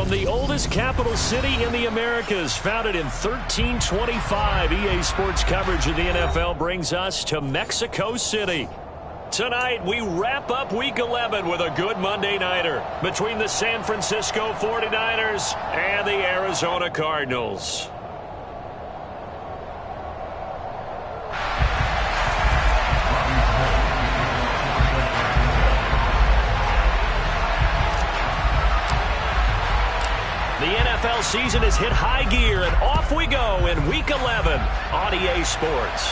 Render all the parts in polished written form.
From the oldest capital city in the Americas, founded in 1325, EA Sports coverage of the NFL brings us to Mexico City. Tonight, we wrap up Week 11 with a good Monday nighter between the San Francisco 49ers and the Arizona Cardinals. The NFL season has hit high gear, and off we go in Week 11 on EA Sports.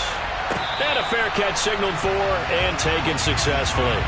And a fair catch signaled for and taken successfully.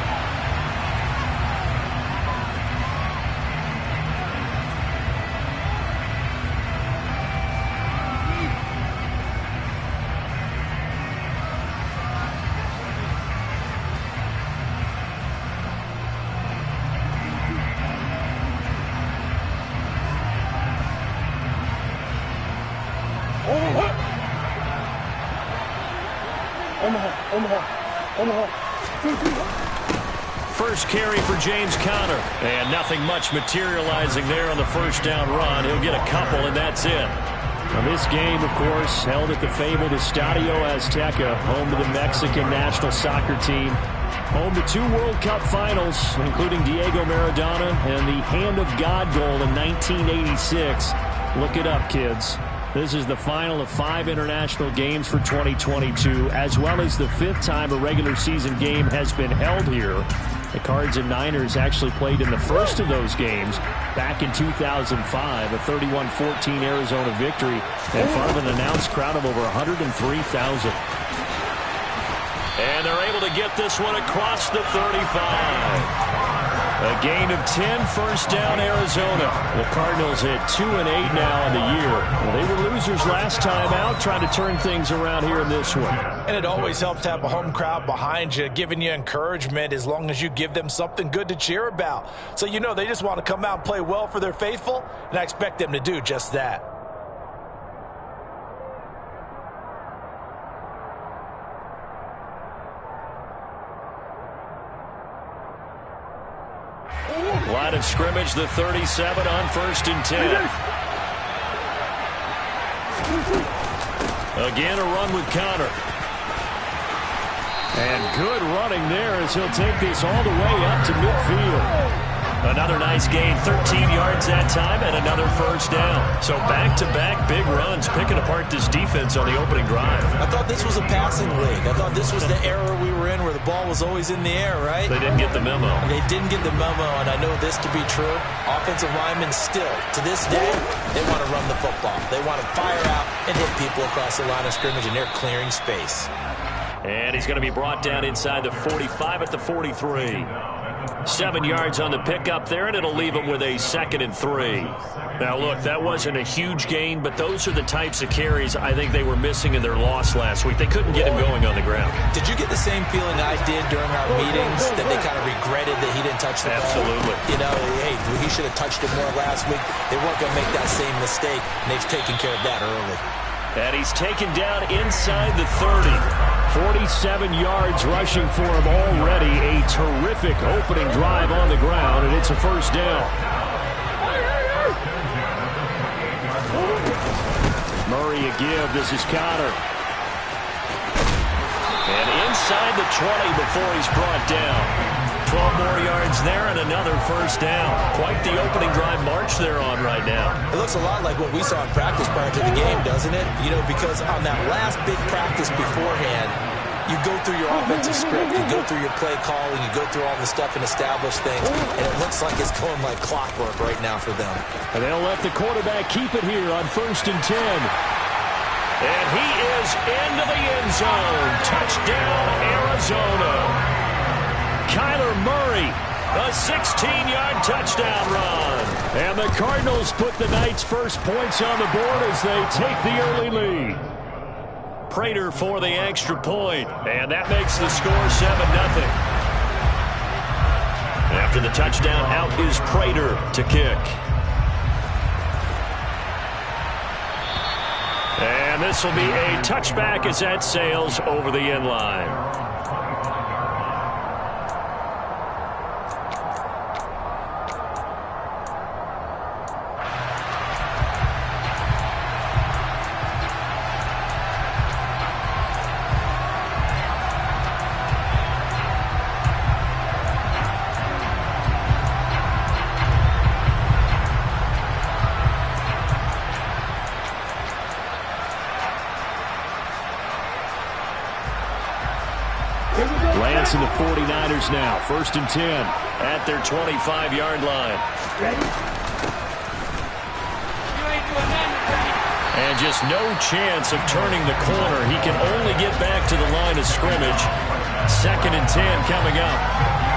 First carry for James Conner, and nothing much materializing there on the first down run. He'll get a couple, and that's it. Now, this game, of course, held at the fabled Estadio Azteca, home to the Mexican national soccer team. Home to 2 World Cup finals, including Diego Maradona and the Hand of God goal in 1986. Look it up, kids. This is the final of 5 international games for 2022, as well as the 5th time a regular season game has been held here. The Cards and Niners actually played in the first of those games back in 2005, a 31-14 Arizona victory in front of an announced crowd of over 103,000. And they're able to get this one across the 35. A gain of 10, first down, Arizona. The Cardinals at 2-8 now in the year. Well, they were losers last time out, trying to turn things around here in this one. And it always helps to have a home crowd behind you, giving you encouragement as long as you give them something good to cheer about. So you know they just want to come out and play well for their faithful, and I expect them to do just that. Line of scrimmage, the 37 on 1st and 10. Again, a run with Conner. And good running there as he'll take this all the way up to midfield. Another nice gain, 13 yards that time, and another first down. So back-to-back big runs, picking apart this defense on the opening drive. I thought this was a passing league. I thought this was the era we were in where the ball was always in the air, right? They didn't get the memo. They didn't get the memo, and I know this to be true. Offensive linemen still, to this day, they want to run the football. They want to fire out and hit people across the line of scrimmage, and they're clearing space. And he's going to be brought down inside the 45 at the 43. 7 yards on the pickup there, and it'll leave him with a 2nd and 3. Now, look, that wasn't a huge gain, but those are the types of carries I think they were missing in their loss last week. They couldn't get him going on the ground. Did you get the same feeling I did during our meetings, that they kind of regretted that he didn't touch the ball? Absolutely. You know, hey, he should have touched it more last week. They weren't going to make that same mistake, and they've taken care of that early. And he's taken down inside the 30. 47 yards rushing for him already. A terrific opening drive on the ground, and it's a first down. Murray a give. This is Conner. And inside the 20 before he's brought down. 12 more yards there and another first down. Quite the opening drive march they're on right now. It looks a lot like what we saw in practice prior to the game, doesn't it? You know, because on that last big practice beforehand, you go through your offensive script, you go through your play calling, you go through all the stuff and establish things, and it looks like it's going like clockwork right now for them. And they'll let the quarterback keep it here on 1st and 10. And he is into the end zone. Touchdown, Arizona. Kyler Murray, a 16-yard touchdown run. And the Cardinals put the Knights' first points on the board as they take the early lead. Prater for the extra point, and that makes the score 7-0. After the touchdown, out is Prater to kick. And this will be a touchback as that sails over the end line. offense in the 49ers now. 1st and 10 at their 25-yard line. And just no chance of turning the corner. He can only get back to the line of scrimmage. 2nd and 10 coming up.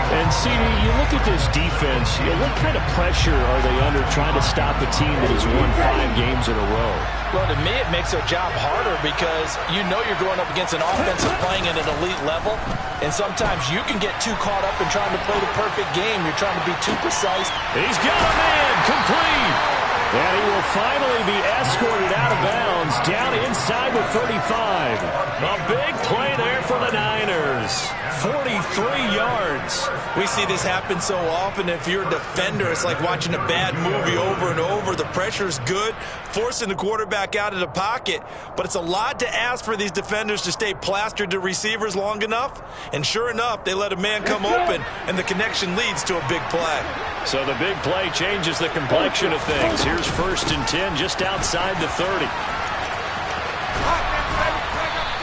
And, CD, you look at this defense, what kind of pressure are they under trying to stop a team that has won 5 games in a row? Well, to me, it makes their job harder because you know you're going up against an offense that's playing at an elite level, and sometimes you can get too caught up in trying to play the perfect game. You're trying to be too precise. He's got a man, complete. And he will finally be escorted out of bounds down inside the 35. A big play there for the Niners. 43 yards. We see this happen so often. If you're a defender, it's like watching a bad movie over and over. The pressure's good, forcing the quarterback out of the pocket. But it's a lot to ask for these defenders to stay plastered to receivers long enough. And sure enough, they let a man come open, and the connection leads to a big play. So the big play changes the complexion of things. Here's 1st and 10 just outside the 30.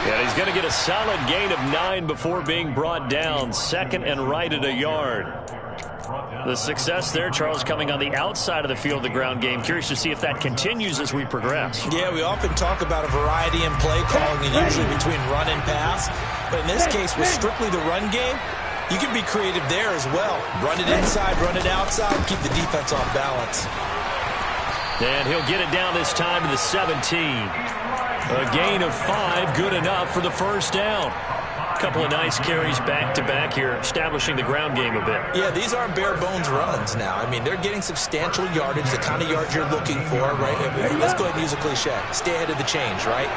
And he's going to get a solid gain of 9 before being brought down. 2nd and right at a yard. The success there, Charles, coming on the outside of the field, the ground game. Curious to see if that continues as we progress. Yeah, we often talk about a variety in play calling, and usually between run and pass. But in this case, with strictly the run game, you can be creative there as well. Run it inside, run it outside, keep the defense off balance. And he'll get it down this time to the 17. A gain of 5, good enough for the 1st down. A couple of nice carries back-to-back here, establishing the ground game a bit. Yeah, these aren't bare-bones runs now. I mean, they're getting substantial yardage, the kind of yards you're looking for, right? Let's go ahead and use a cliche. Stay ahead of the change, right?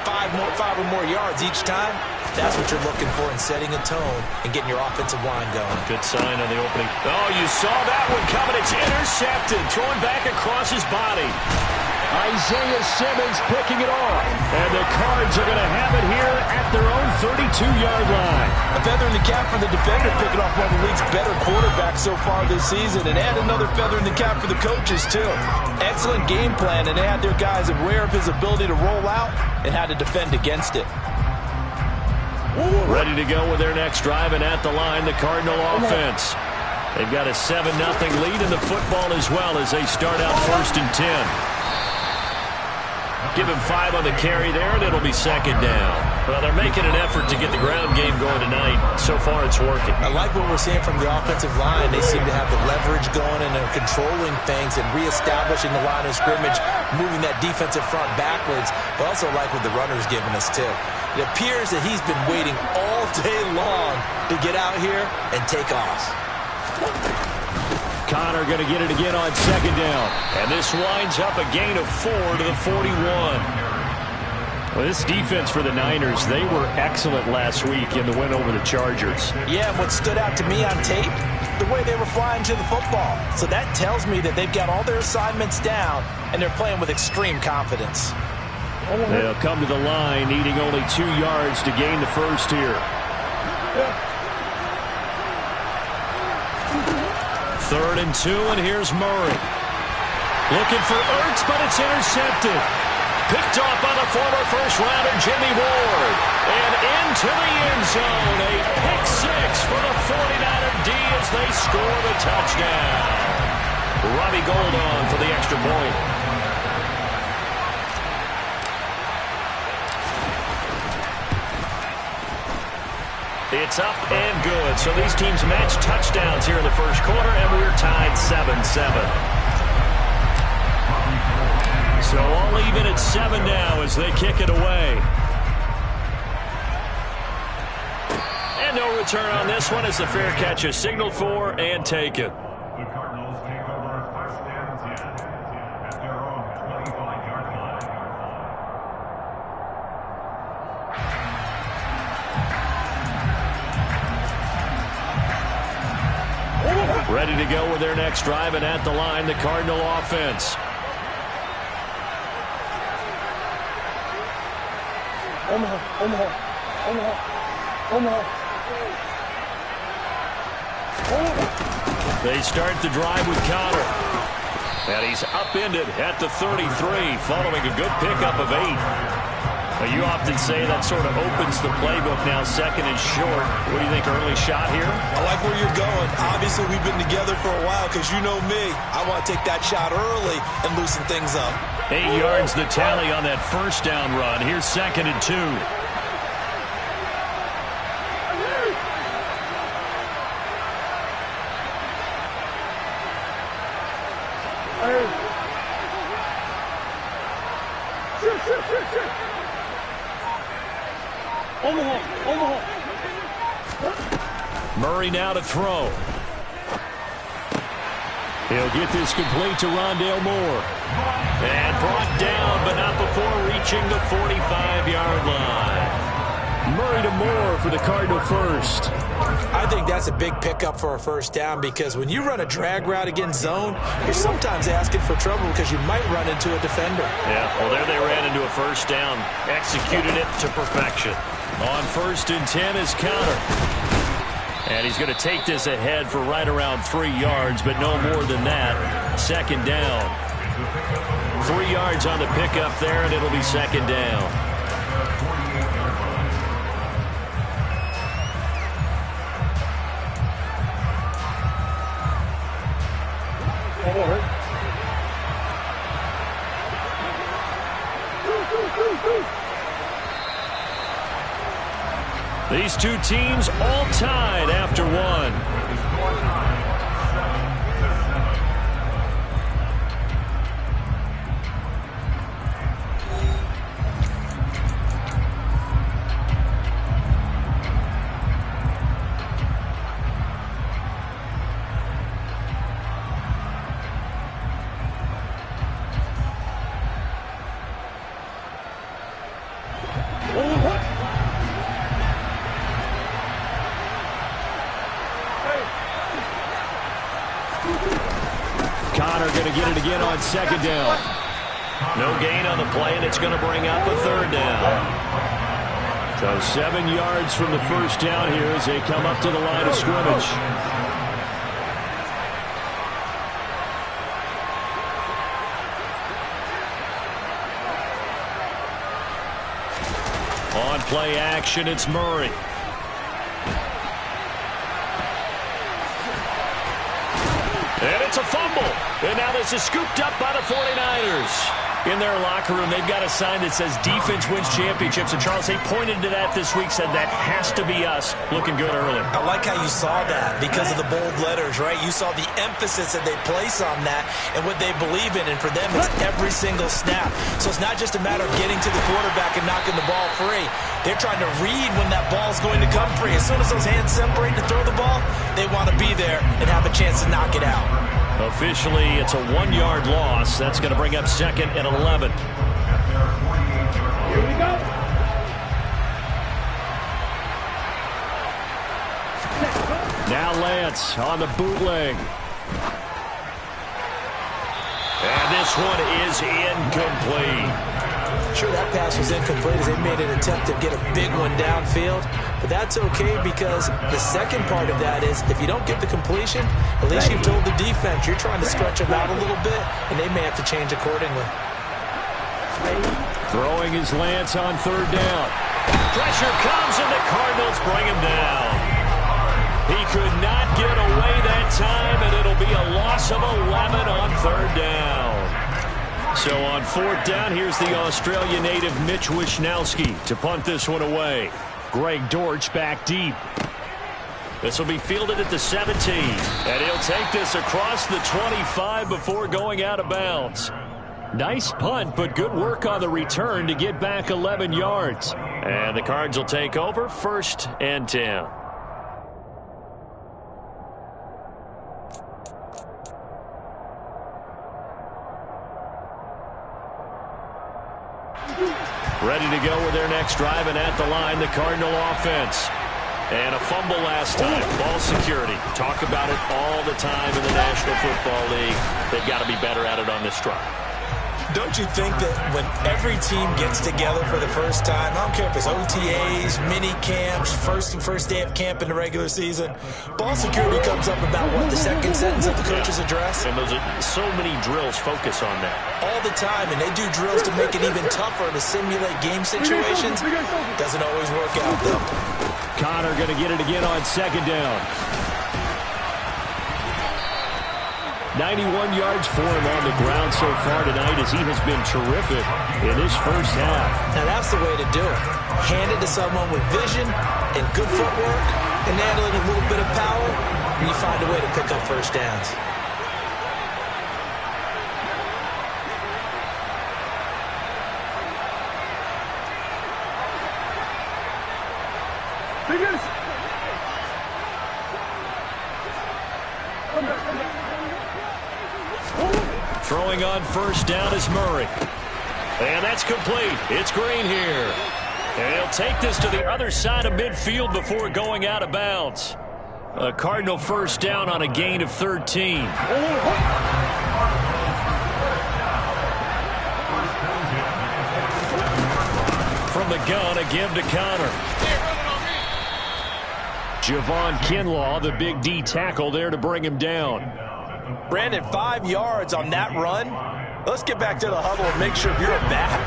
5 or more yards each time. That's what you're looking for in setting a tone and getting your offensive line going. Good sign on the opening. Oh, you saw that one coming. It's intercepted. Throwing back across his body. Isaiah Simmons picking it off. And the Cards are going to have it here at their own 32-yard line. A feather in the cap for the defender, picking off one of the league's better quarterbacks so far this season. And add another feather in the cap for the coaches, too. Excellent game plan, and they had their guys aware of his ability to roll out and how to defend against it. Ready to go with their next drive, and at the line, the Cardinal offense. They've got a 7-0 lead in the football as well as they start out 1st and 10. Give him 5 on the carry there, and it'll be 2nd down. Well, they're making an effort to get the ground game going tonight. So far, it's working. I like what we're seeing from the offensive line. They seem to have the leverage going, and they're controlling things and reestablishing the line of scrimmage, moving that defensive front backwards. But also like what the runner's giving us, too. It appears that he's been waiting all day long to get out here and take off. Connor going to get it again on 2nd down. And this winds up a gain of 4 to the 41. Well, this defense for the Niners, they were excellent last week in the win over the Chargers. Yeah, and what stood out to me on tape, the way they were flying to the football. So that tells me that they've got all their assignments down, and they're playing with extreme confidence. They'll come to the line, needing only 2 yards to gain the 1st here. 3rd and 2, and here's Murray. Looking for Ertz, but it's intercepted. Picked off by the former first-rounder Jimmy Ward. And into the end zone. A pick-6 for the 49er D as they score the touchdown. Robbie Gould on for the extra point. It's up and good. So these teams match touchdowns here in the first quarter, and we're tied 7-7. So all even at 7 now as they kick it away. And no return on this one as the fair catch is signaled for and taken. Ready to go with their next drive, and at the line, the Cardinal offense. They start the drive with Connor. And he's upended at the 33 following a good pickup of 8. Well, you often say that sort of opens the playbook now, second and short. What do you think, early shot here? I like where you're going. Obviously, we've been together for a while because you know me. I want to take that shot early and loosen things up. 8 yards the tally on that first down run. Here's second and 2. Murray now to throw. He'll get this complete to Rondale Moore. And brought down, but not before reaching the 45-yard line. Murray to Moore for the Cardinal first. I think that's a big pickup for a first down because when you run a drag route against zone, you're sometimes asking for trouble because you might run into a defender. Yeah, well, there they ran into a first down. Executed it to perfection. On first and 10 is Counter. And he's going to take this ahead for right around 3 yards, but no more than that. Second down. 3 yards on the pickup there, and it'll be second down. These two teams all tied after one. Connor going to get it again on second down. No gain on the play, and it's going to bring up a third down. So 7 yards from the first down here as they come up to the line of scrimmage. On play action, it's Murray. And it's a fumble. And now this is scooped up by the 49ers. In their locker room, they've got a sign that says defense wins championships. And Charles, they pointed to that this week, said that has to be us. Looking good early. I like how you saw that because of the bold letters, right? You saw the emphasis that they place on that and what they believe in. And for them, it's every single snap. So it's not just a matter of getting to the quarterback and knocking the ball free. They're trying to read when that ball's going to come free. As soon as those hands separate to throw the ball, they want to be there and have a chance to knock it out. Officially, it's a 1-yard loss. That's going to bring up second and 11. Here we go. Now Lance on the bootleg. And this one is incomplete. Sure, that pass was incomplete as they made an attempt to get a big one downfield. But that's okay because the second part of that is if you don't get the completion, at least you've told the defense you're trying to stretch them out a little bit, and they may have to change accordingly. Throwing his Lance on third down. Pressure comes, and the Cardinals bring him down. He could not get away that time, and it'll be a loss of 11 on third down. So on fourth down, here's the Australia native Mitch Wishnowski to punt this one away. Greg Dortch back deep. This will be fielded at the 17. And he'll take this across the 25 before going out of bounds. Nice punt, but good work on the return to get back 11 yards. And the Cards will take over first and 10. Ready to go with their next drive, and at the line, the Cardinal offense. And a fumble last time. Ball security. Talk about it all the time in the National Football League. They've got to be better at it on this drive. don't you think that when every team gets together for the first time, I don't care if it's OTAs, mini camps, first day of camp in the regular season, ball security comes up about, what, the second sentence of the coach's address? And those are so many drills focus on that. All the time, and they do drills to make it even tougher to simulate game situations. Doesn't always work out, though. Connor going to get it again on second down. 91 yards for him on the ground so far tonight as he has been terrific in this first half. Now that's the way to do it. Hand it to someone with vision and good footwork and handling a little bit of power, and you find a way to pick up first downs. Throwing on first down is Murray. And that's complete. It's Green here. And he'll take this to the other side of midfield before going out of bounds. A Cardinal first down on a gain of 13. From the gun, a give to Connor. Javon Kinlaw, the big D tackle there to bring him down. Brandon, 5 yards on that run. Let's get back to the huddle and make sure if you're a back,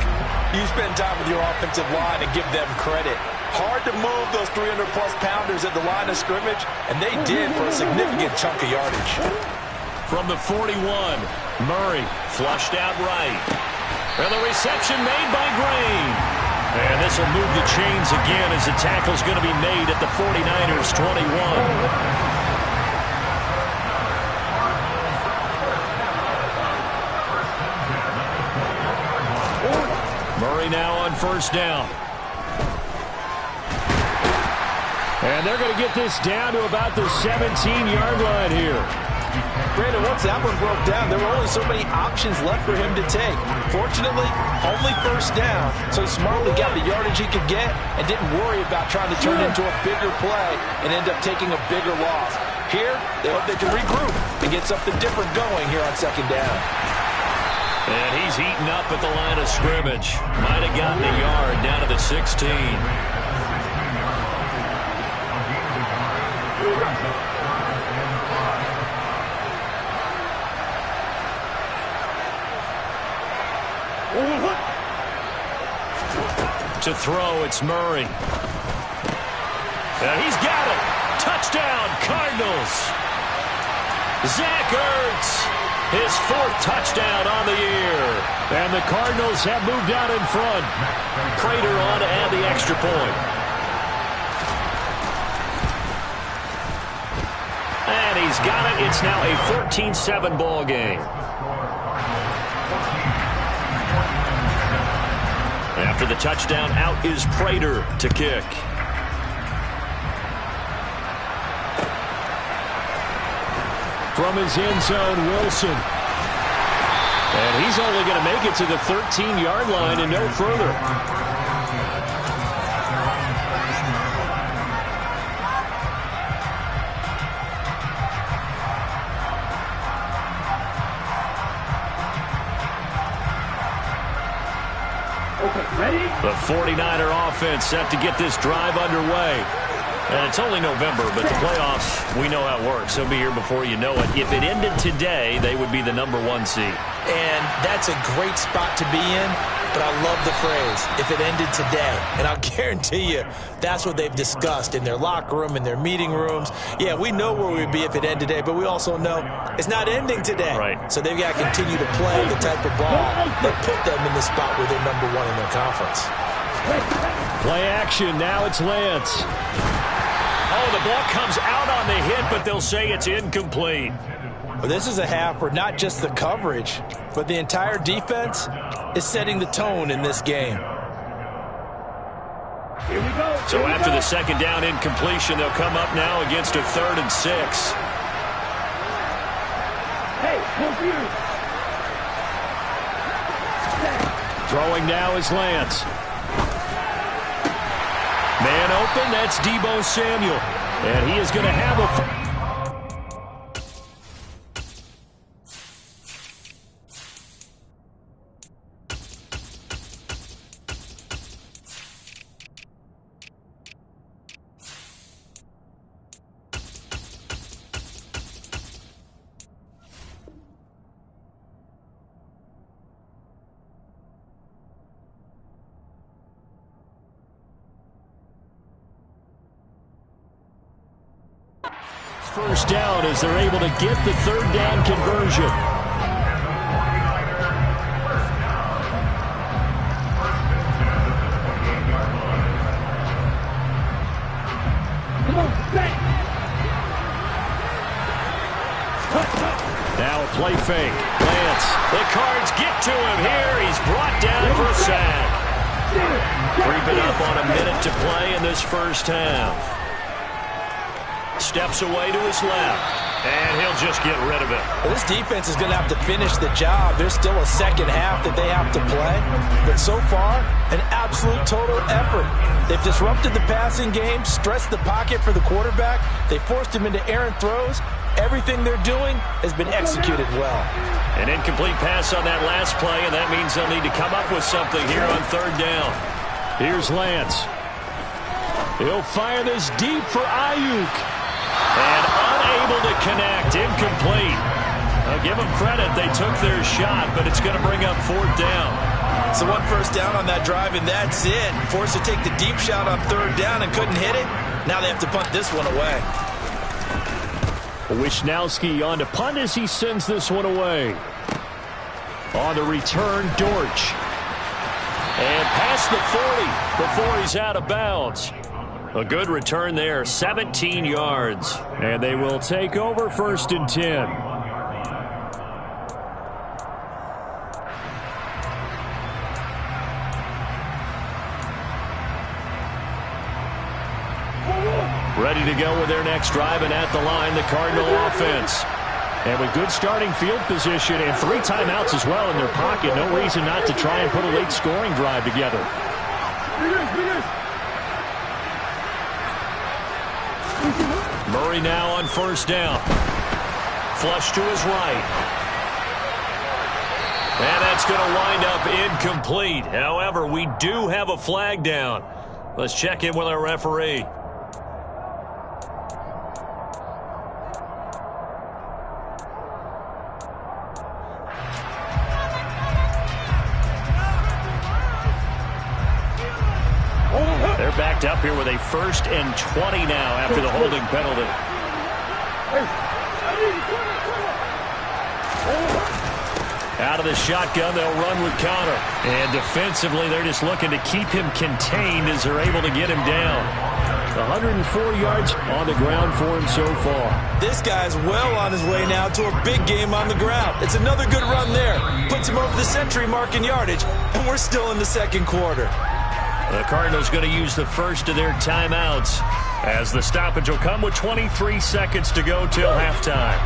you spend time with your offensive line and give them credit. Hard to move those 300-plus pounders at the line of scrimmage, and they did for a significant chunk of yardage. From the 41, Murray flushed out right. And the reception made by Green. And this will move the chains again as the tackle's going to be made at the 49ers' 21. Murray now on first down. And they're going to get this down to about the 17-yard line here. Brandon, once that one broke down, there were only so many options left for him to take. Fortunately, only first down, so he smartly got the yardage he could get and didn't worry about trying to turn it into a bigger play and end up taking a bigger loss. Here, they hope they can regroup and get something different going here on second down. And he's heating up at the line of scrimmage. Might have gotten a yard down to the 16. To throw, it's Murray. And he's got it. Touchdown, Cardinals. Zach Ertz. His fourth touchdown on the year. And the Cardinals have moved out in front. Prater on to add the extra point. And he's got it. It's now a 14-7 ball game. After the touchdown, out is Prater to kick. From his end zone, Wilson. And he's only going to make it to the 13-yard line and no further. Okay, ready? The 49er offense set to get this drive underway. And it's only November, but the playoffs, we know how it works. They'll be here before you know it. If it ended today, they would be the #1 seed. And that's a great spot to be in, but I love the phrase, if it ended today. And I'll guarantee you, that's what they've discussed in their locker room, in their meeting rooms. Yeah, we know where we'd be if it ended today, but we also know it's not ending today. Right. So they've got to continue to play the type of ball that put them in the spot where they're #1 in their conference. Play action. Now it's Lance. Oh, the ball comes out on the hit, but they'll say it's incomplete. Well, this is a half where not just the coverage, but the entire defense is setting the tone in this game. Here we go. So after the second down incompletion, they'll come up now against a 3rd and 6. Hey, confused. Throwing now is Lance. Man open, that's Deebo Samuel. And he is going to have a... First down as they're able to get the third down conversion. Now a play fake. Lance. The Cards get to him here. He's brought down for a sack. Creeping up on a minute to play in this first half. Steps away to his left. And he'll just get rid of it. Well, this defense is going to have to finish the job. There's still a second half that they have to play. But so far, an absolute total effort. They've disrupted the passing game, stressed the pocket for the quarterback. They forced him into errant throws. Everything they're doing has been executed well. An incomplete pass on that last play, and that means they'll need to come up with something here on third down. Here's Lance. He'll fire this deep for Ayuk. And unable to connect, incomplete. I'll give them credit, they took their shot, but it's going to bring up fourth down. So one first down on that drive, and that's it. Forced to take the deep shot on third down and couldn't hit it. Now they have to punt this one away. Wishnowski on to punt as he sends this one away. On the return, Dortch. And past the 40 before he's out of bounds. A good return there, 17 yards. And they will take over first and 10. Ready to go with their next drive, and at the line, the Cardinal offense. And with good starting field position and 3 timeouts as well in their pocket, no reason not to try and put a late scoring drive together. Murray now on first down. Flush to his right. And that's going to wind up incomplete. However, we do have a flag down. Let's check in with our referee. They're backed up here with a 1st and 20 now after the holding penalty. Out of the shotgun, they'll run with Connor. And defensively, they're just looking to keep him contained as they're able to get him down. 104 yards on the ground for him so far. This guy's well on his way now to a big game on the ground. It's another good run there. Puts him over the century mark in yardage, and we're still in the second quarter. The Cardinals going to use the first of their timeouts as the stoppage will come with 23 seconds to go till halftime.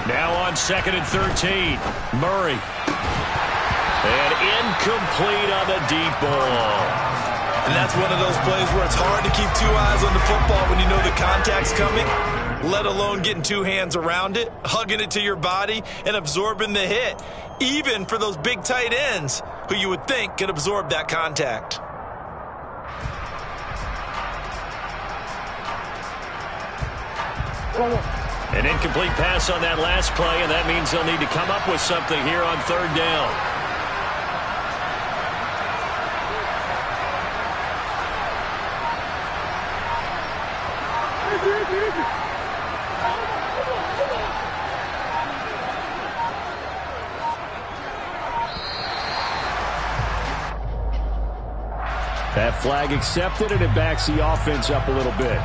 Now on 2nd and 13, Murray. And incomplete on the deep ball. And that's one of those plays where it's hard to keep 2 eyes on the football when you know the contact's coming, let alone getting 2 hands around it, hugging it to your body, and absorbing the hit, even for those big tight ends who you would think could absorb that contact. An incomplete pass on that last play, and that means they'll need to come up with something here on third down. That flag accepted, and it backs the offense up a little bit.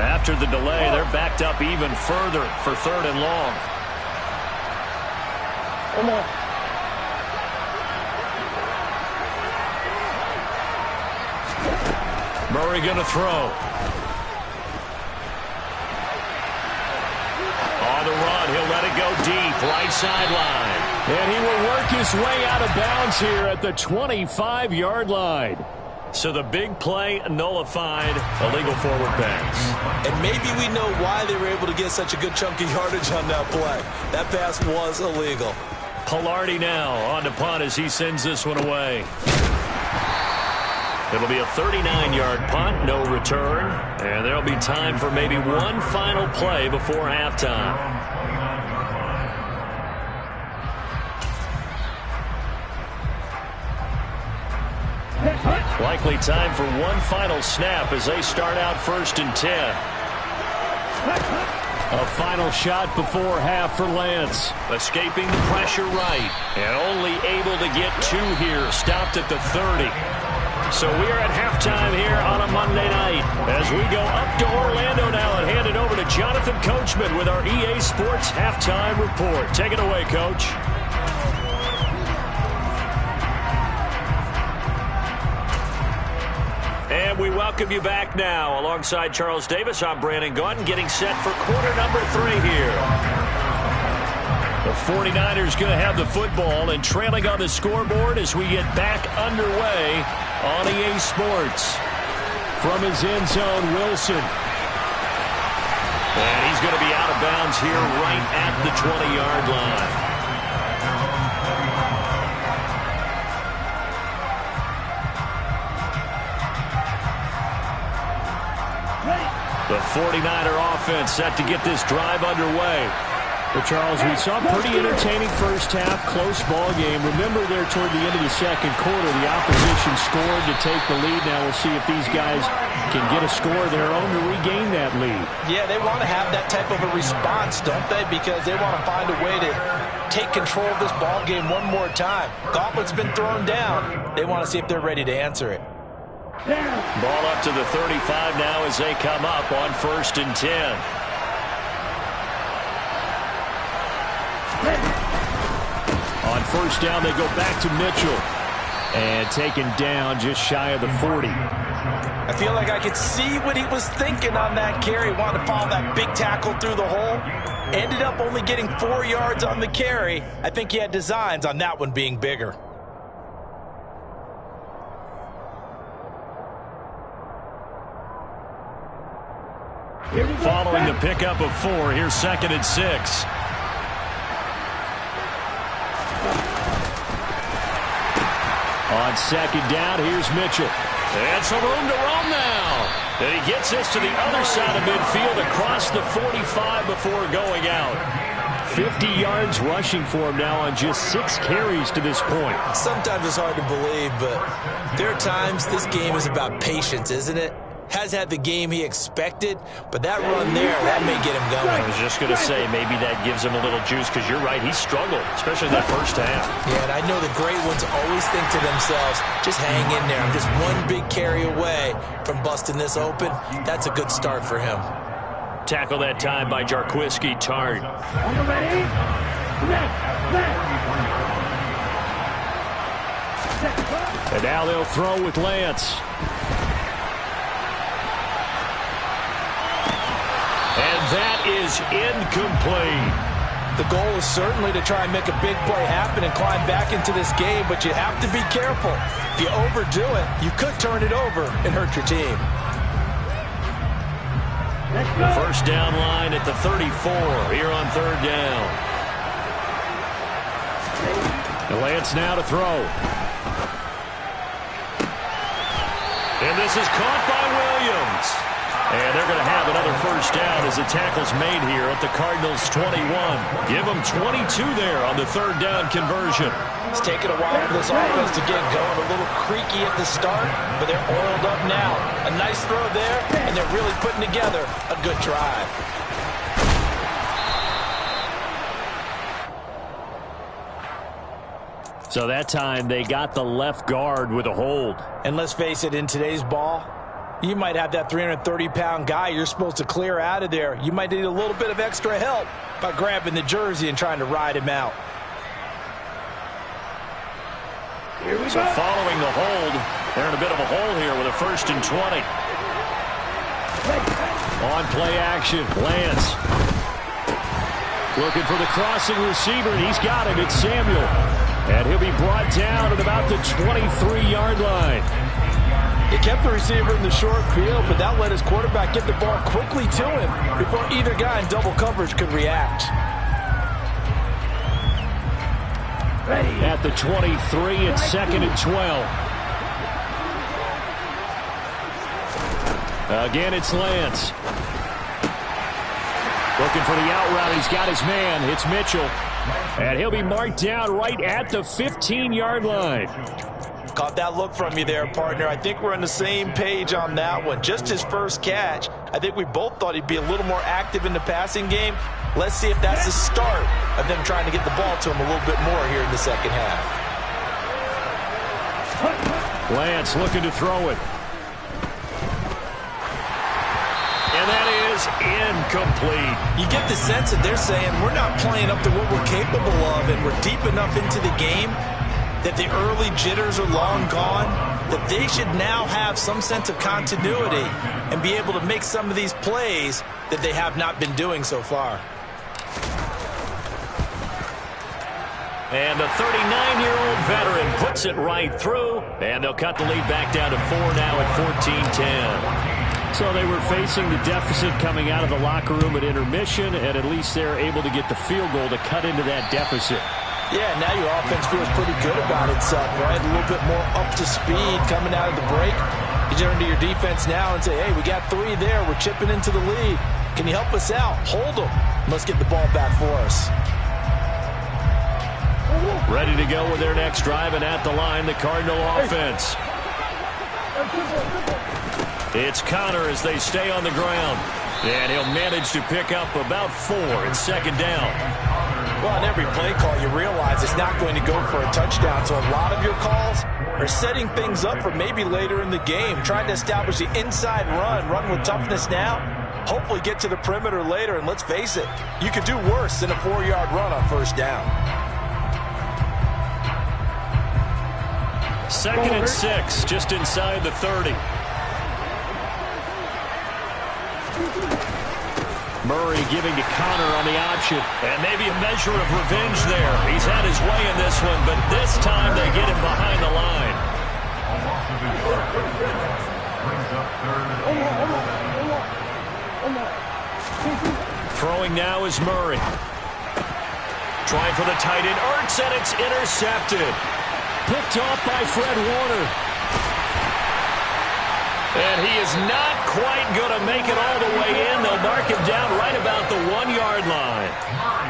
After the delay, they're backed up even further for 3rd and long. Murray going to throw. On the run, he'll let it go deep, right sideline. And he will work his way out of bounds here at the 25-yard line. So the big play nullified, illegal forward pass. And maybe we know why they were able to get such a good chunk of yardage on that play. That pass was illegal. Pilardi now on to punt as he sends this one away. It'll be a 39-yard punt, no return, and there'll be time for maybe one final play before halftime. Likely time for one final snap as they start out 1st and 10. A final shot before half for Lance. Escaping the pressure right. And only able to get 2 here. Stopped at the 30. So we are at halftime here on a Monday night. As we go up to Orlando now and hand it over to Jonathan Coachman with our EA Sports Halftime Report. Take it away, Coach. And we welcome you back now. Alongside Charles Davis, I'm Brandon Gaudin, getting set for quarter number 3 here. The 49ers going to have the football and trailing on the scoreboard as we get back underway on EA Sports. From his end zone, Wilson. And he's going to be out of bounds here right at the 20-yard line. The 49er offense set to get this drive underway. Well, Charles, we saw a pretty entertaining first half, close ball game. Remember there toward the end of the second quarter, the opposition scored to take the lead. Now we'll see if these guys can get a score of their own to regain that lead. Yeah, they want to have that type of a response, don't they? Because they want to find a way to take control of this ball game one more time. Gauntlet's been thrown down. They want to see if they're ready to answer it. Ball up to the 35 now as they come up on 1st and 10. On 1st down, they go back to Mitchell. And taken down just shy of the 40. I feel like I could see what he was thinking on that carry. Wanted to follow that big tackle through the hole. Ended up only getting 4 yards on the carry. I think he had designs on that one being bigger. Following the pickup of 4, here's 2nd and 6. On 2nd down, here's Mitchell. And some room to roam now. And he gets this to the other side of midfield across the 45 before going out. 50 yards rushing for him now on just 6 carries to this point. Sometimes it's hard to believe, but there are times this game is about patience, isn't it? Has had the game he expected, but that run there, that may get him going. I was just going to say, maybe that gives him a little juice, because you're right, he struggled, especially that first half. Yeah, and I know the great ones always think to themselves, just hang in there. I'm just one big carry away from busting this open. That's a good start for him. Tackle that time by Jarquiski Tart. Ready? And now they'll throw with Lance. And that is incomplete. The goal is certainly to try and make a big play happen and climb back into this game, but you have to be careful. If you overdo it, you could turn it over and hurt your team. First down line at the 34 here on 3rd down. And Lance now to throw. And this is caught by Williams. And they're going to have another first down as the tackle's made here at the Cardinals' 21. Give them 22 there on the 3rd down conversion. It's taken a while for this offense to get going. A little creaky at the start, but they're oiled up now. A nice throw there, and they're really putting together a good drive. So that time they got the left guard with a hold. And let's face it, in today's ball, you might have that 330-pound guy you're supposed to clear out of there. You might need a little bit of extra help by grabbing the jersey and trying to ride him out. So following the hold, they're in a bit of a hole here with a 1st and 20. On play action, Lance. Looking for the crossing receiver, and he's got him. It's Samuel. And he'll be brought down at about the 23-yard line. He kept the receiver in the short field, but that let his quarterback get the ball quickly to him before either guy in double coverage could react. At the 23, it's 2nd and 12. Again, it's Lance. Looking for the out route. He's got his man. It's Mitchell. And he'll be marked down right at the 15-yard line. Caught that look from you there, partner. I think we're on the same page on that one. Just his first catch. I think we both thought he'd be a little more active in the passing game. Let's see if that's the start of them trying to get the ball to him a little bit more here in the second half. Lance looking to throw it. And that is incomplete. You get the sense that they're saying we're not playing up to what we're capable of, and we're deep enough into the game that the early jitters are long gone, that they should now have some sense of continuity and be able to make some of these plays that they have not been doing so far. And the 39-year-old veteran puts it right through, and they'll cut the lead back down to 4 now at 14-10. So they were facing the deficit coming out of the locker room at intermission, and at least they're able to get the field goal to cut into that deficit. Yeah, now your offense feels pretty good about itself, right? A little bit more up to speed coming out of the break. You turn to your defense now and say, hey, we got 3 there. We're chipping into the lead. Can you help us out? Hold them. Let's get the ball back for us. Ready to go with their next drive, and at the line, the Cardinal offense. It's Connor as they stay on the ground. And he'll manage to pick up about 4 in second down. Well, on every play call, you realize it's not going to go for a touchdown. So a lot of your calls are setting things up for maybe later in the game, trying to establish the inside run with toughness now, hopefully get to the perimeter later. And let's face it, you could do worse than a 4-yard run on first down. 2nd and 6, just inside the 30. Murray giving to Connor on the option. And maybe a measure of revenge there. He's had his way in this one, but this time they get him behind the line. Throwing now is Murray. Trying for the tight end. Ertz, and it's intercepted. Picked off by Fred Warner. And he is not quite going to make it all the way in. They'll mark him down right about the 1-yard line.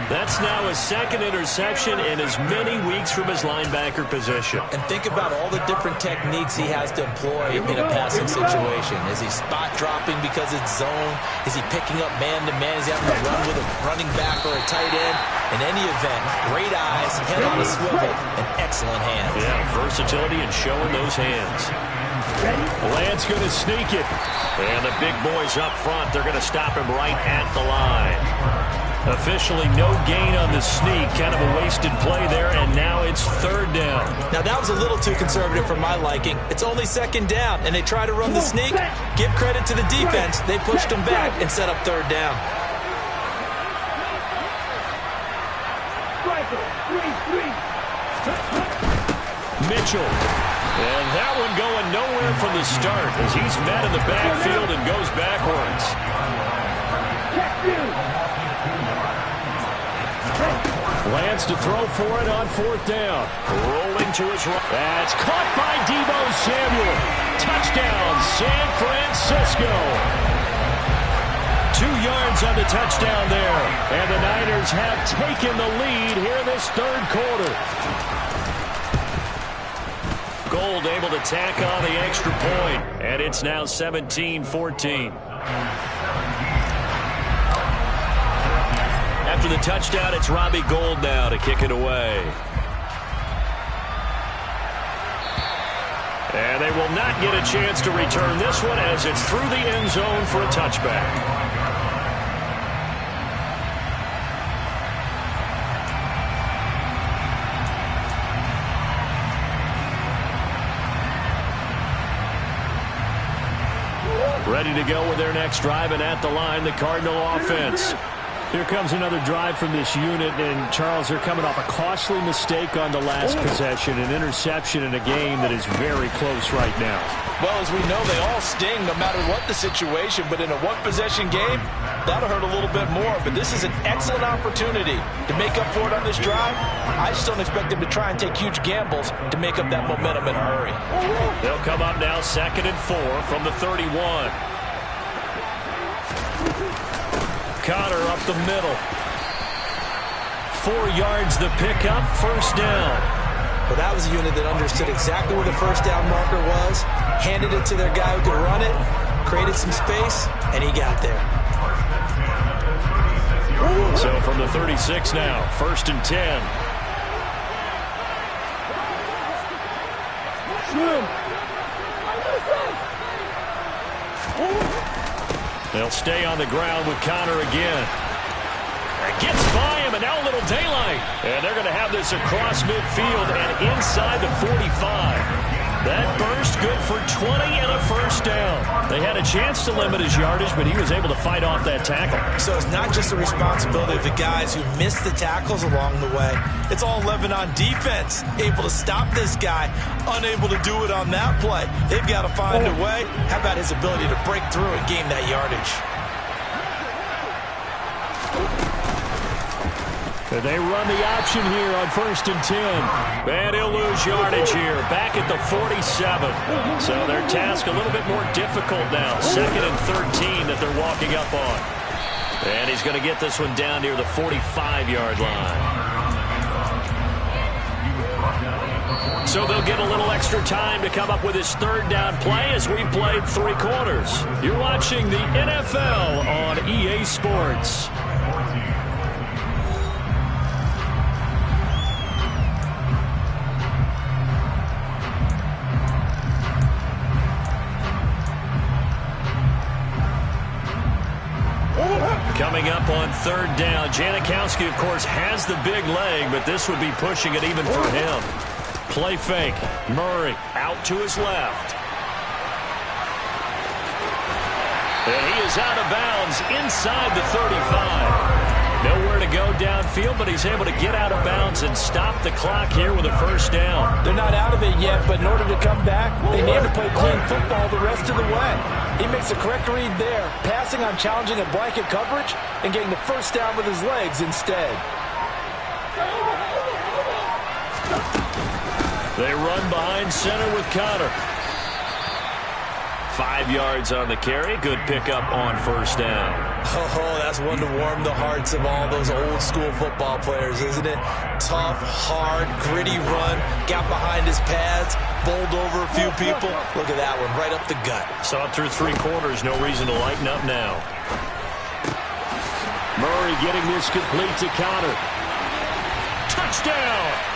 That's now his 2nd interception in as many weeks from his linebacker position. And think about all the different techniques he has to employ in a passing situation. Is he spot dropping because it's zone? Is he picking up man-to-man? Is he having to run with a running back or a tight end? In any event, great eyes, head on a swivel, and excellent hands. Yeah, versatility and showing those hands. Lance going to sneak it. And the big boys up front, they're going to stop him right at the line. Officially no gain on the sneak. Kind of a wasted play there, and now it's 3rd down. Now that was a little too conservative for my liking. It's only 2nd down, and they try to run the sneak. Give credit to the defense. They pushed them back and set up 3rd down. Mitchell. And that one going nowhere from the start as he's met in the backfield and goes backwards. Lance to throw for it on 4th down. Rolling to his right. That's caught by Deebo Samuel. Touchdown, San Francisco. 2 yards on the touchdown there. And the Niners have taken the lead here in this 3rd quarter. Gold able to tack on the extra point, and it's now 17-14. After the touchdown, it's Robbie Gould now to kick it away. And they will not get a chance to return this one as it's through the end zone for a touchback. Ready to go with their next drive, and at the line, the Cardinal offense. Here comes another drive from this unit, and Charles, they're coming off a costly mistake on the last possession, an interception in a game that is very close right now. Well, as we know, they all sting no matter what the situation, but in a one-possession game, that'll hurt a little bit more. But this is an excellent opportunity to make up for it on this drive. I just don't expect them to try and take huge gambles to make up that momentum in a hurry. They'll come up now 2nd and 4 from the 31. Connor up the middle. 4 yards the pickup, first down. Well, that was a unit that understood exactly where the first down marker was, handed it to their guy who could run it, created some space, and he got there. So from the 36 now, 1st and 10. They'll stay on the ground with Connor again. It gets by him, and now a little daylight. And they're going to have this across midfield and inside the 45. That burst good for 20 and a first down. They had a chance to limit his yardage, but he was able to fight off that tackle. So it's not just the responsibility of the guys who missed the tackles along the way. It's all 11 on defense, able to stop this guy, unable to do it on that play. They've got to find a way. How about his ability to break through and gain that yardage? They run the option here on 1st and 10. And he'll lose yardage here, back at the 47. So their task a little bit more difficult now. 2nd and 13 that they're walking up on. And he's going to get this one down near the 45-yard line. So they'll get a little extra time to come up with his 3rd down play as we've played 3 quarters. You're watching the NFL on EA Sports. Coming up on 3rd down, Janikowski, of course, has the big leg, but this would be pushing it even for him. Play fake. Murray out to his left. And he is out of bounds inside the 35. Nowhere to go downfield, but he's able to get out of bounds and stop the clock here with a first down. They're not out of it yet, but in order to come back, they need to play clean football the rest of the way. He makes the correct read there, passing on challenging a blanket coverage and getting the first down with his legs instead. They run behind center with Connor. 5 yards on the carry. Good pickup on first down. Oh, that's one to warm the hearts of all those old school football players, isn't it? Tough, hard, gritty run. Got behind his pads, bowled over a few people. Look at that one, right up the gut. Saw it through 3 quarters. No reason to lighten up now. Murray getting this complete to Connor. Touchdown!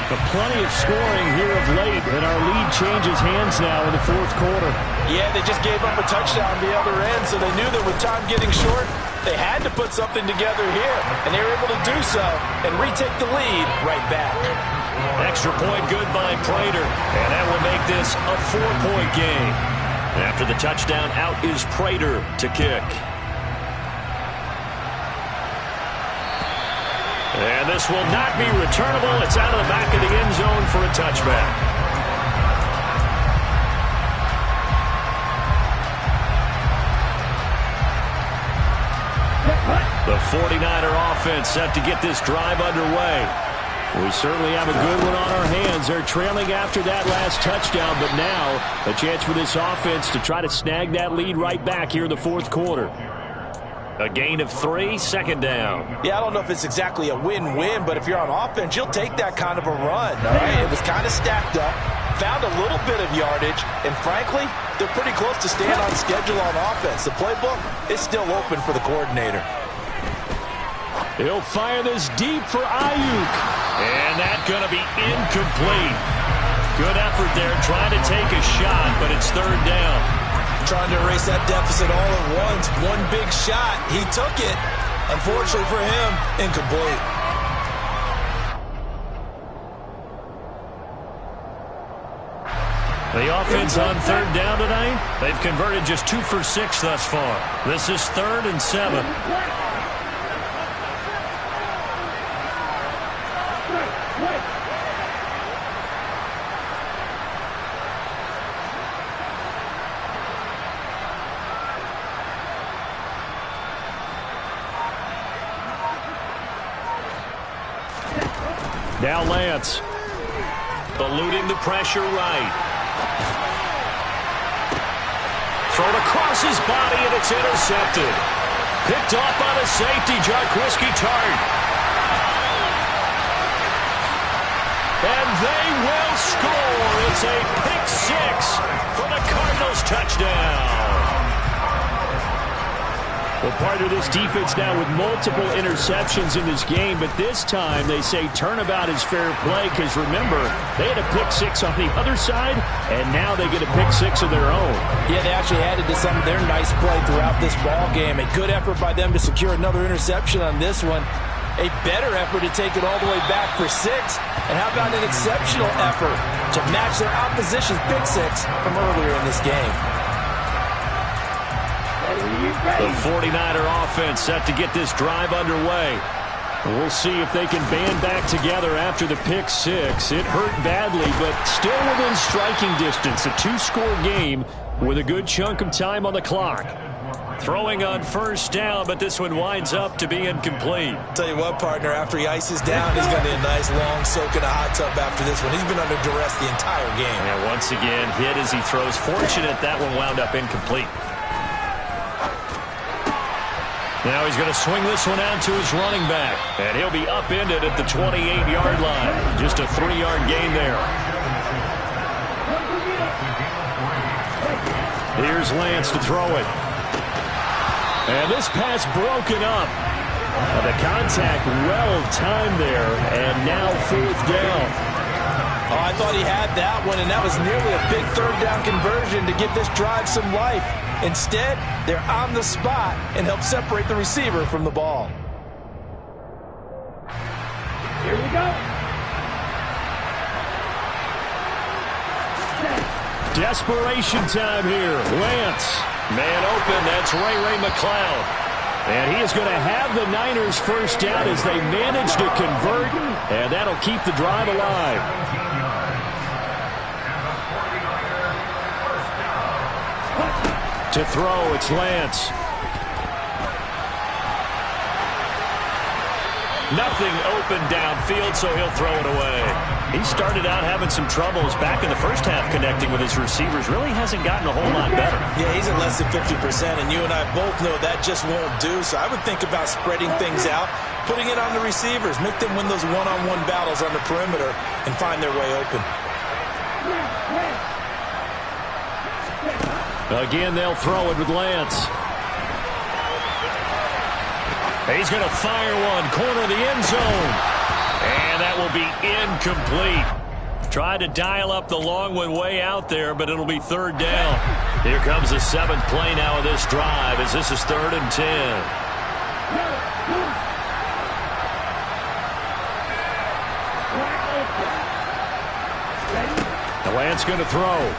Plenty of scoring here of late, and our lead changes hands now in the 4th quarter. Yeah, they just gave up a touchdown on the other end, so they knew that with time getting short, they had to put something together here, and they were able to do so and retake the lead right back. Extra point good by Prater, and that will make this a 4-point game. After the touchdown, out is Prater to kick. And this will not be returnable. It's out of the back of the end zone for a touchback. The 49er offense set to get this drive underway. We certainly have a good one on our hands. They're trailing after that last touchdown, but now a chance for this offense to try to snag that lead right back here in the 4th quarter. A gain of 3, 2nd down. Yeah, I don't know if it's exactly a win-win, but if you're on offense, you'll take that kind of a run. All right? It was kind of stacked up, found a little bit of yardage, and frankly, they're pretty close to staying on schedule on offense. The playbook is still open for the coordinator. He'll fire this deep for Ayuk. And that's going to be incomplete. Good effort there trying to take a shot, but it's 3rd down. Trying to erase that deficit all at once. One big shot. He took it. Unfortunately for him, incomplete. The offense on 3rd down tonight, they've converted just 2 for 6 thus far. This is 3rd and 7. Now Lance, eluding the pressure right. Thrown across his body, and it's intercepted. Picked off by the safety, Jarquiski Tart. And they will score. It's a pick six for the Cardinals touchdown. Well, part of this defense now with multiple interceptions in this game, but this time they say turnabout is fair play because, remember, they had a pick six on the other side, and now they get a pick six of their own. Yeah, they actually added to some of their nice play throughout this ball game. A good effort by them to secure another interception on this one. A better effort to take it all the way back for six. And how about an exceptional effort to match their opposition's pick six from earlier in this game? The 49er offense set to get this drive underway. We'll see if they can band back together after the pick six. It hurt badly, but still within striking distance. A two-score game with a good chunk of time on the clock. Throwing on first down, but this one winds up to be incomplete. Tell you what, partner, after he ices down, he's going to need a nice long soak in a hot tub after this one. He's been under duress the entire game. And once again, hit as he throws. Fortunate that one wound up incomplete. Now he's going to swing this one out to his running back. And he'll be upended at the 28-yard line. Just a 3-yard gain there. Here's Lance to throw it. And this pass broken up. The contact well timed there. And now fourth down. Oh, I thought he had that one, and that was nearly a big third down conversion to give this drive some life. Instead, they're on the spot and help separate the receiver from the ball. Here we go. Desperation time here. Lance. Man open. That's Ray McCloud. And he is going to have the Niners first down as they manage to convert. And that'll keep the drive alive. To throw, it's Lance. Nothing open downfield, so he'll throw it away. He started out having some troubles back in the first half connecting with his receivers. Really hasn't gotten a whole lot better. Yeah, he's at less than 50%, and you and I both know that just won't do. So I would think about spreading things out, putting it on the receivers, make them win those one-on-one battles on the perimeter, and find their way open. Again, they'll throw it with Lance. He's going to fire one, corner of the end zone. And that will be incomplete. Tried to dial up the long one way out there, but it'll be third down. Here comes the seventh play now of this drive as this is 3rd and 10. The Lance going to throw.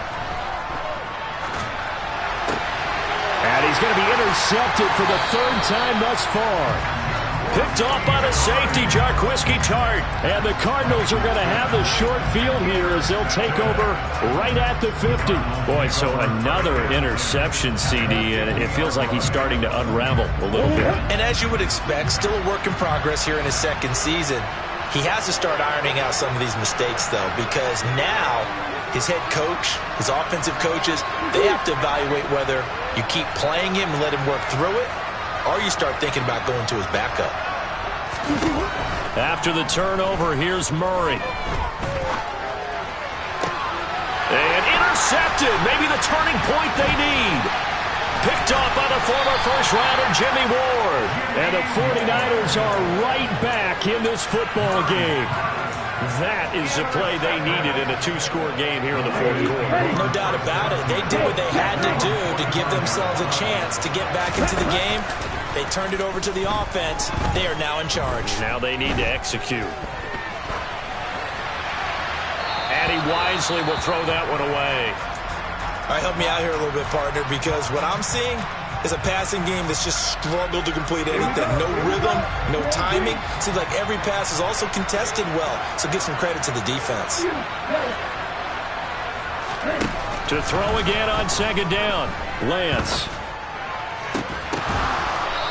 And he's going to be intercepted for the 3rd time thus far. Picked off by the safety, Jarquiski Tart. And the Cardinals are going to have the short field here as they'll take over right at the 50. Boy, so another interception, CD, and it feels like he's starting to unravel a little bit. And as you would expect, still a work in progress here in his second season. He has to start ironing out some of these mistakes, though, because now his head coach, his offensive coaches, they have to evaluate whether you keep playing him and let him work through it, or you start thinking about going to his backup. After the turnover, here's Murray. And intercepted. Maybe the turning point they need. Picked off by the former first-rounder Jimmy Ward. And the 49ers are right back in this football game. That is the play they needed in a two-score game here in the fourth quarter. No doubt about it. They did what they had to do to give themselves a chance to get back into the game. They turned it over to the offense. They are now in charge. Now they need to execute. And he wisely will throw that one away. All right, help me out here a little bit, partner, because what I'm seeing is a passing game that's just struggled to complete anything. No rhythm, no timing. Seems like every pass is also contested well, so give some credit to the defense. To throw again on second down, Lance.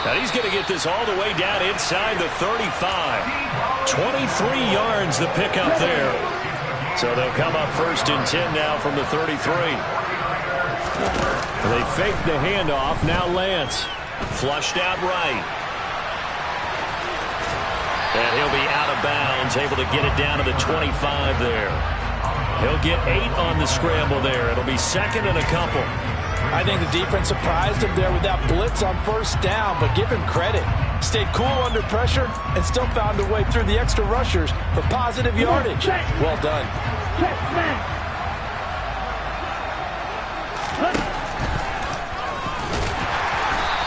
Now he's going to get this all the way down inside the 35. 23 yards the pickup there. So they'll come up 1st and 10 now from the 33. They fake the handoff. Now Lance. Flushed out right. And he'll be out of bounds, able to get it down to the 25 there. He'll get 8 on the scramble there. It'll be second and a couple. I think the defense surprised him there with that blitz on first down, but give him credit. Stayed cool under pressure and still found a way through the extra rushers for positive yardage. Well done.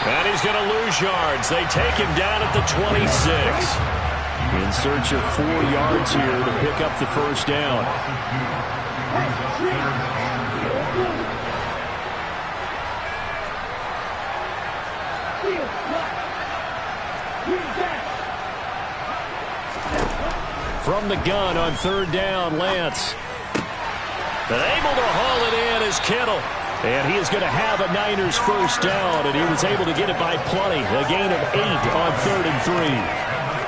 And he's going to lose yards. They take him down at the 26. In search of 4 yards here to pick up the first down. From the gun on third down, Lance. And able to haul it in is Kittle. And he is going to have a Niners first down, and he was able to get it by plenty. A gain of 8 on 3rd and 3.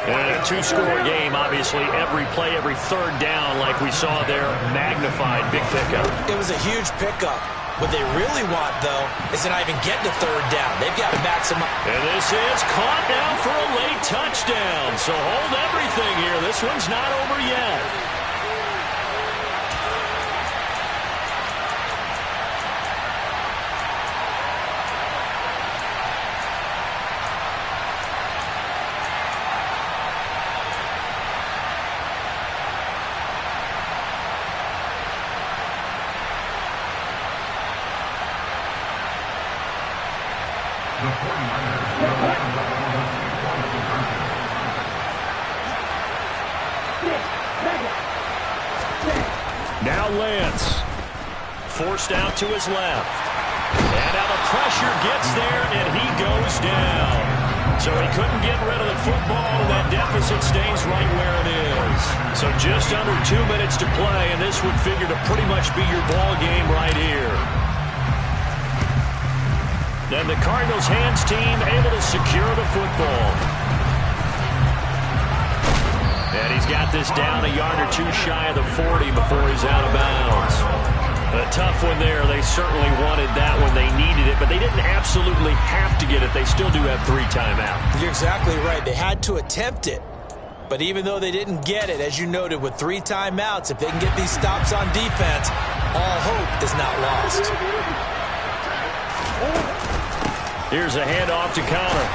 And a 2-score game, obviously, every play, every third down, like we saw there, magnified, big pickup. It was a huge pickup. What they really want, though, is to not even get to third down. They've got to maximize. And this is caught down for a late touchdown. So hold everything here. This one's not over yet. Now Lance, forced out to his left. And now the pressure gets there, and he goes down. So he couldn't get rid of the football, and that deficit stays right where it is. So just under 2 minutes to play, and this would figure to pretty much be your ball game right here. Then the Cardinals' hands team able to secure the football. And he's got this down a yard or 2 shy of the 40 before he's out of bounds. A tough one there. They certainly wanted that when they needed it, but they didn't absolutely have to get it. They still do have 3 timeouts. You're exactly right. They had to attempt it. But even though they didn't get it, as you noted, with 3 timeouts, if they can get these stops on defense, all hope is not lost. Here's a handoff to Connor.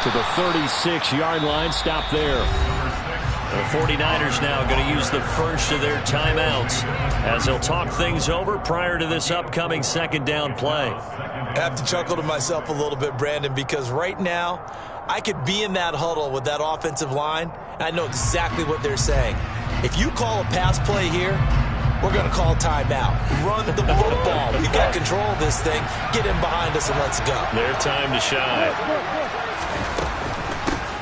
To the 36-yard line. Stop there. The 49ers now going to use the first of their timeouts as they'll talk things over prior to this upcoming second down play. I have to chuckle to myself a little bit, Brandon, because right now I could be in that huddle with that offensive line, and I know exactly what they're saying. If you call a pass play here, we're going to call timeout. Run the football. We've got control of this thing. Get in behind us and let's go. Their time to shine.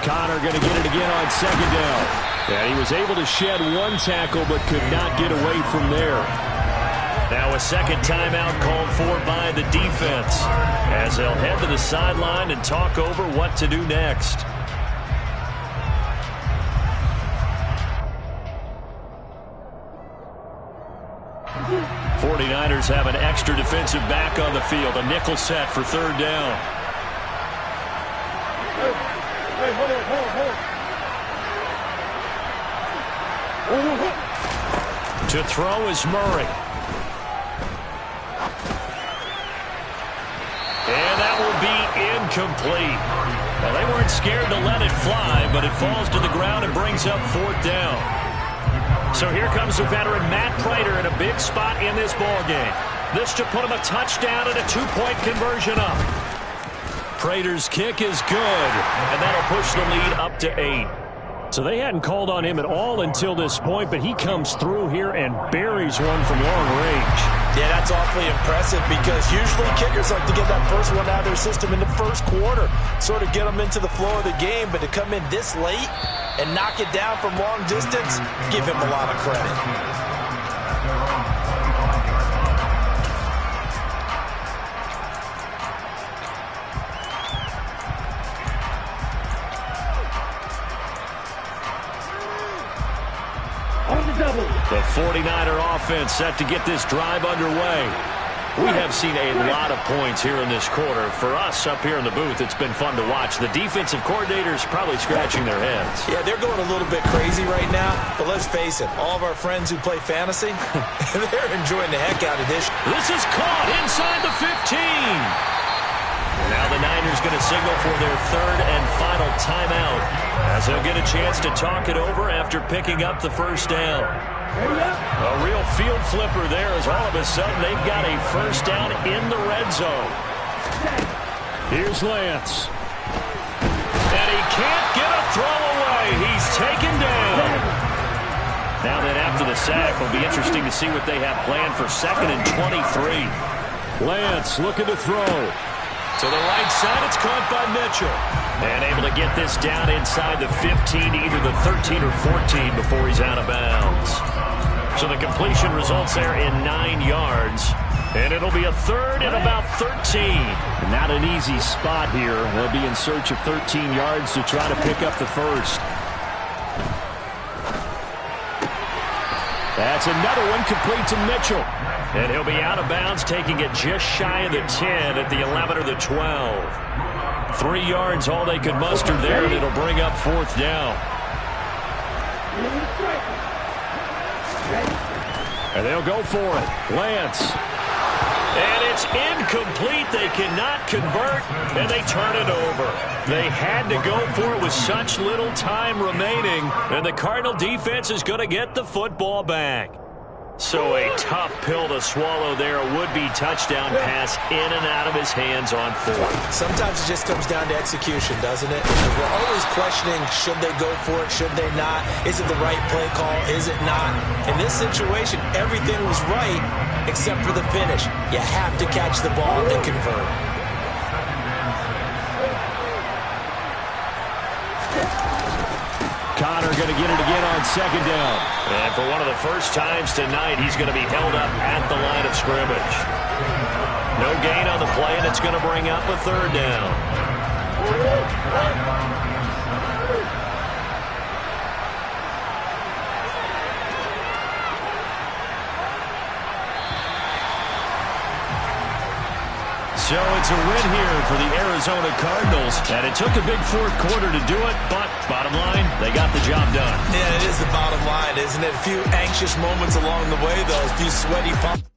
Connor going to get it again on second down. And he was able to shed 1 tackle but could not get away from there. Now a second timeout called for by the defense as they'll head to the sideline and talk over what to do next. '49ers have an extra defensive back on the field. A nickel set for third down. To throw is Murray. And that will be incomplete. Now, they weren't scared to let it fly, but it falls to the ground and brings up 4th down. So here comes the veteran Matt Prater in a big spot in this ballgame. This to put him a touchdown and a 2-point conversion up. Prater's kick is good, and that'll push the lead up to 8. So they hadn't called on him at all until this point, but he comes through here and buries one from long range. Yeah, that's awfully impressive because usually kickers like to get that first one out of their system in the first quarter, sort of get them into the flow of the game, but to come in this late and knock it down from long distance, give him a lot of credit. The 49er offense set to get this drive underway. We have seen a lot of points here in this quarter. For us up here in the booth, it's been fun to watch. The defensive coordinators probably scratching their heads. Yeah, they're going a little bit crazy right now, but let's face it, all of our friends who play fantasy, they're enjoying the heck out of this. This is caught inside the 15. Now the Niners going to signal for their third and final timeout, as they'll get a chance to talk it over after picking up the first down. A real field flipper there, as all of a sudden they've got a first down in the red zone. Here's Lance. And he can't get a throw away. He's taken down. Now then, after the sack, it'll be interesting to see what they have planned for 2nd and 23. Lance looking to throw. To the right side, it's caught by Mitchell. And able to get this down inside the 15 to either the 13 or 14 before he's out of bounds. So the completion results there in 9 yards. And it'll be a third and about 13. Not an easy spot here. They'll be in search of 13 yards to try to pick up the first. That's another one complete to Mitchell. And he'll be out of bounds, taking it just shy of the 10 at the 11 or the 12. 3 yards, all they could muster there, and it'll bring up 4th down. And they'll go for it. Lance. And it's incomplete. They cannot convert, and they turn it over. They had to go for it with such little time remaining, and the Cardinal defense is going to get the football back. So a tough pill to swallow there. A would-be touchdown pass in and out of his hands on 4th. Sometimes it just comes down to execution, doesn't it? We're always questioning, should they go for it, should they not? Is it the right play call, is it not? In this situation, everything was right except for the finish. You have to catch the ball and convert. Connor going to get it again on 2nd down. And for one of the first times tonight, he's going to be held up at the line of scrimmage. No gain on the play, and it's going to bring up a 3rd down. So it's a win here for the Arizona Cardinals. And it took a big 4th quarter to do it, but bottom line, they got the job done. Yeah, it is the bottom line, isn't it? A few anxious moments along the way, though. A few sweaty bumps.